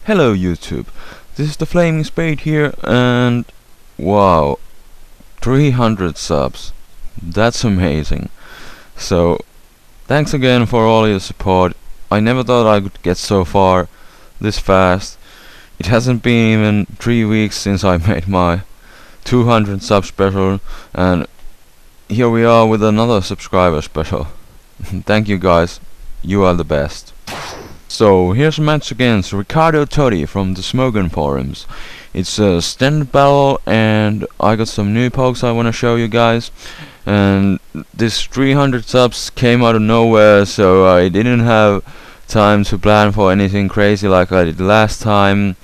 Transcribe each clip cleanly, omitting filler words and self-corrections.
Hello YouTube, this is the Flaming Spade here, and wow, 300 subs, that's amazing. So, thanks again for all your support. I never thought I could get so far this fast. It hasn't been even 3 weeks since I made my 200 sub special, and here we are with another subscriber special. Thank you guys, you are the best. So here's a match against Ricardo Toddy from the Smogon forums. It's a standard battle, and I got some new pokes I want to show you guys. And this 300 subs came out of nowhere, so I didn't have time to plan for anything crazy like I did last time.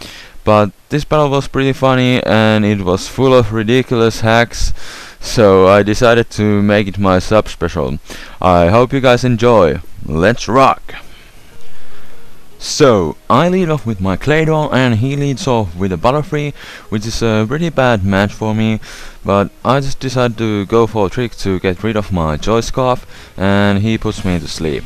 But this battle was pretty funny, and it was full of ridiculous hacks, so I decided to make it my sub special. I hope you guys enjoy. Let's rock! So, I lead off with my Claydol and he leads off with a Butterfree, which is a pretty bad match for me, but I just decided to go for a trick to get rid of my Joy Scarf, and he puts me to sleep.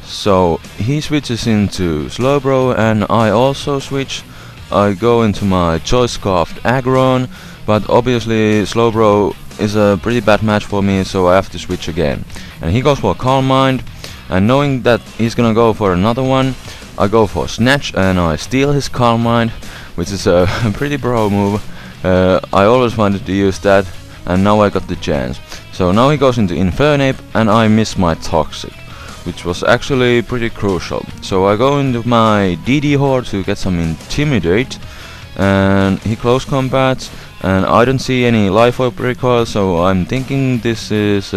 So, he switches into Slowbro and I also switch. I go into my Joy Scarfed Aggron, but obviously Slowbro is a pretty bad match for me, so I have to switch again. And he goes for Calm Mind, and knowing that he's gonna go for another one, I go for Snatch and I steal his Calm Mind, which is a pretty bro move. I always wanted to use that, and now I got the chance. So now he goes into Infernape and I miss my Toxic, which was actually pretty crucial. So I go into my DD Horde to get some Intimidate, and he close combats, and I don't see any Life Orb recoil, so I'm thinking this is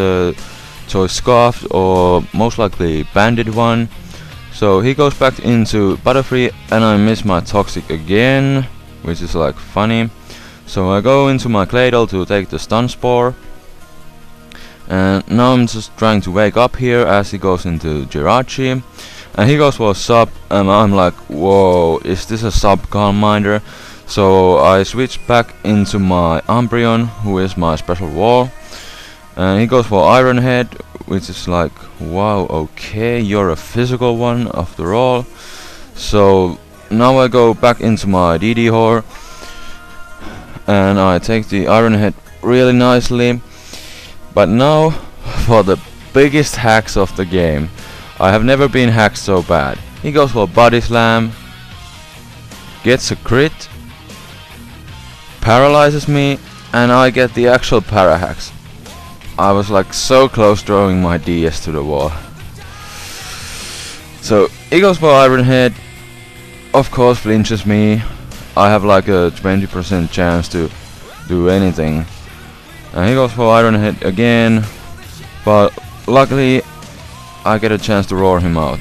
Joy Scarfed or most likely Banded one. So he goes back into Butterfree and I miss my Toxic again, which is like funny. So I go into my Claydol to take the Stun Spore, and now I'm just trying to wake up here as he goes into Jirachi, and he goes for a sub, and I'm like, whoa, is this a sub Calm Minder? So I switch back into my Umbreon, who is my special wall, and he goes for Iron Head, which is like, wow, okay, you're a physical one after all. So now I go back into my DD Horde and I take the Iron Head really nicely. But now for the biggest hacks of the game. I have never been hacked so bad. He goes for Body Slam, gets a crit, paralyzes me, and I get the actual para hacks. I was like so close throwing my DS to the wall. So he goes for Iron Head, of course flinches me. I have like a 20% chance to do anything. And he goes for Iron Head again, but luckily I get a chance to roar him out.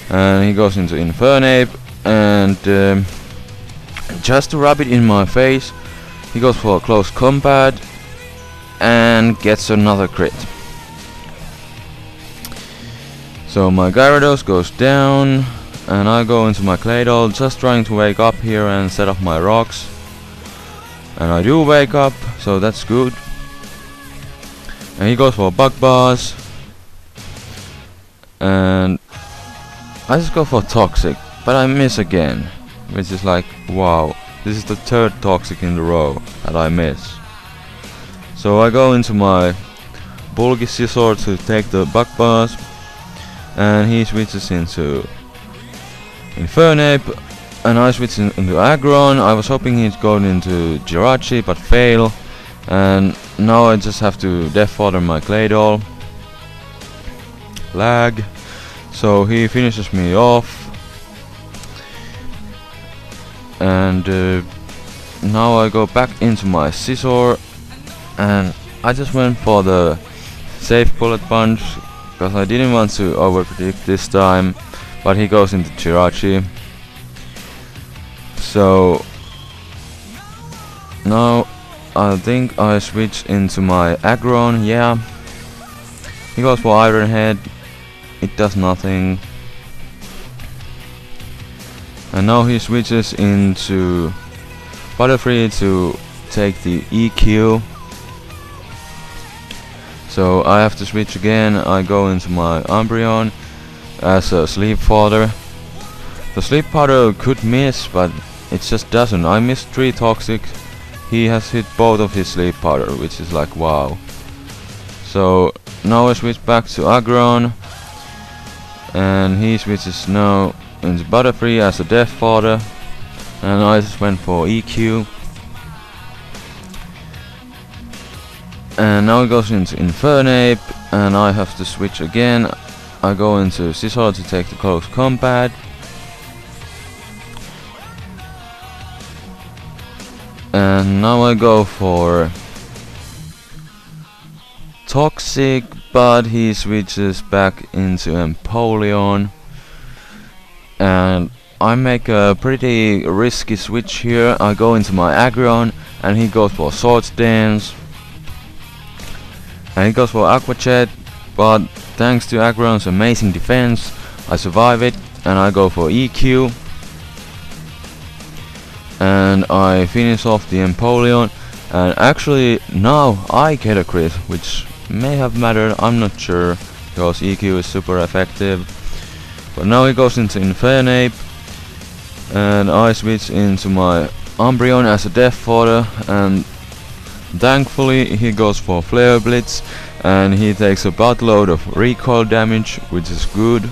And he goes into Infernape, and just to rub it in my face, he goes for a close combat and gets another crit. So my Gyarados goes down, and I go into my Claydol, just trying to wake up here and set up my rocks. And I do wake up, so that's good. And he goes for Bug Buzz, and I just go for Toxic, but I miss again, which is like, wow, this is the third Toxic in a row that I miss. So I go into my Bulky Scizor to take the Bug Buzz, and he switches into Infernape, and I switch into Aggron. I was hoping he'd go into Jirachi, but fail, and now I just have to Death Fodder my Claydol. Lag. So he finishes me off, and now I go back into my Scizor, and I just went for the safe Bullet Punch because I didn't want to overpredict this time, but he goes into Jirachi. So now I think I switch into my Aggron. Yeah, he goes for Iron Head, it does nothing, and now he switches into Butterfree to take the EQ. So I have to switch again. I go into my Umbreon as a sleep fodder, The sleep powder could miss, but it just doesn't. I missed 3 toxic. He has hit both of his sleep powder, which is like wow. So now I switch back to Agron, and he switches now into Butterfree as a Death Fodder, and I just went for EQ. And now it goes into Infernape, and I have to switch again. I go into Scizor to take the close combat. And now I go for Toxic, but he switches back into Empoleon. And I make a pretty risky switch here. I go into my Agron, and he goes for Swords Dance. And he goes for Aqua Jet, but thanks to Agron's amazing defense, I survive it, and I go for EQ. And I finish off the Empoleon, and actually now I get a crit, which may have mattered, I'm not sure, because EQ is super effective. But now he goes into Infernape, and I switch into my Umbreon as a Death Fodder, and thankfully he goes for Flare Blitz, and he takes a buttload of recoil damage, which is good.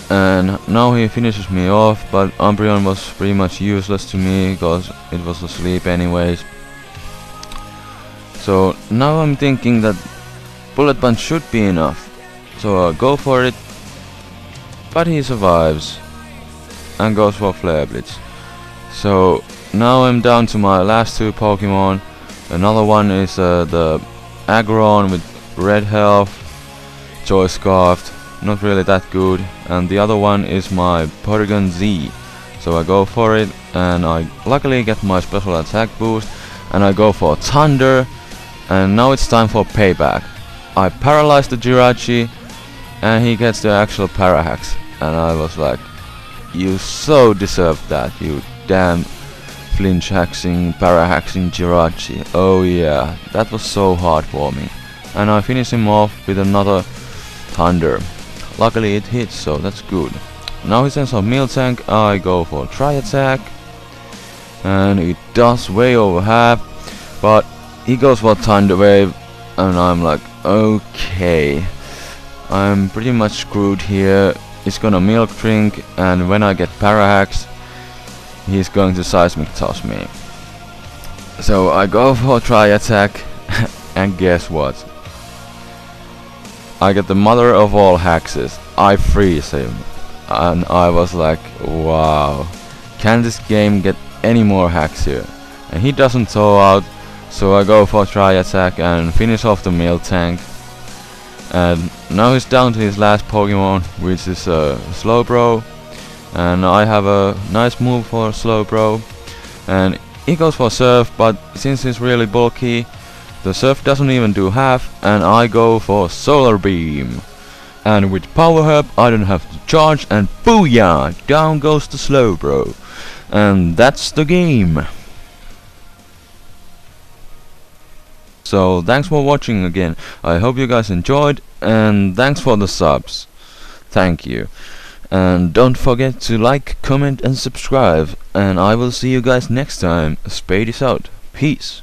And now he finishes me off, but Umbreon was pretty much useless to me because it was asleep anyways. So now I'm thinking that Bullet Punch should be enough, so I go for it, but he survives and goes for Flare Blitz. So now I'm down to my last 2 Pokemon. Another one is the Aggron with red health, Choice Scarfed, not really that good, and the other one is my Porygon Z. So I go for it, and I luckily get my special attack boost, and I go for Thunder, and now it's time for payback. I paralyze the Jirachi, and he gets the actual Parahax, and I was like, you so deserved that, you damn flinch hacking, para-hacking Jirachi. Oh yeah, that was so hard for me. And I finish him off with another Thunder. Luckily it hits, so that's good. Now he sends a Miltank, I go for Tri Attack, and it does way over half, but he goes for Thunder Wave, and I'm like, okay, I'm pretty much screwed here. He's gonna Milk Drink, and when I get Parahax, he's going to Seismic Toss me. So I go for Tri Attack, and guess what? I get the mother of all hexes. I freeze him, and I was like, wow, can this game get any more hacks here? And he doesn't thaw out, so I go for Tri Attack and finish off the Miltank. And now he's down to his last Pokemon, which is Slowbro, and I have a nice move for Slowbro, and he goes for Surf, but since he's really bulky, the Surf doesn't even do half, and I go for Solar Beam. And with Power Herb I don't have to charge, and booyah! Down goes the Slowbro. And that's the game. So thanks for watching again. I hope you guys enjoyed, and thanks for the subs. Thank you. And don't forget to like, comment and subscribe, and I will see you guys next time. Spade is out. Peace.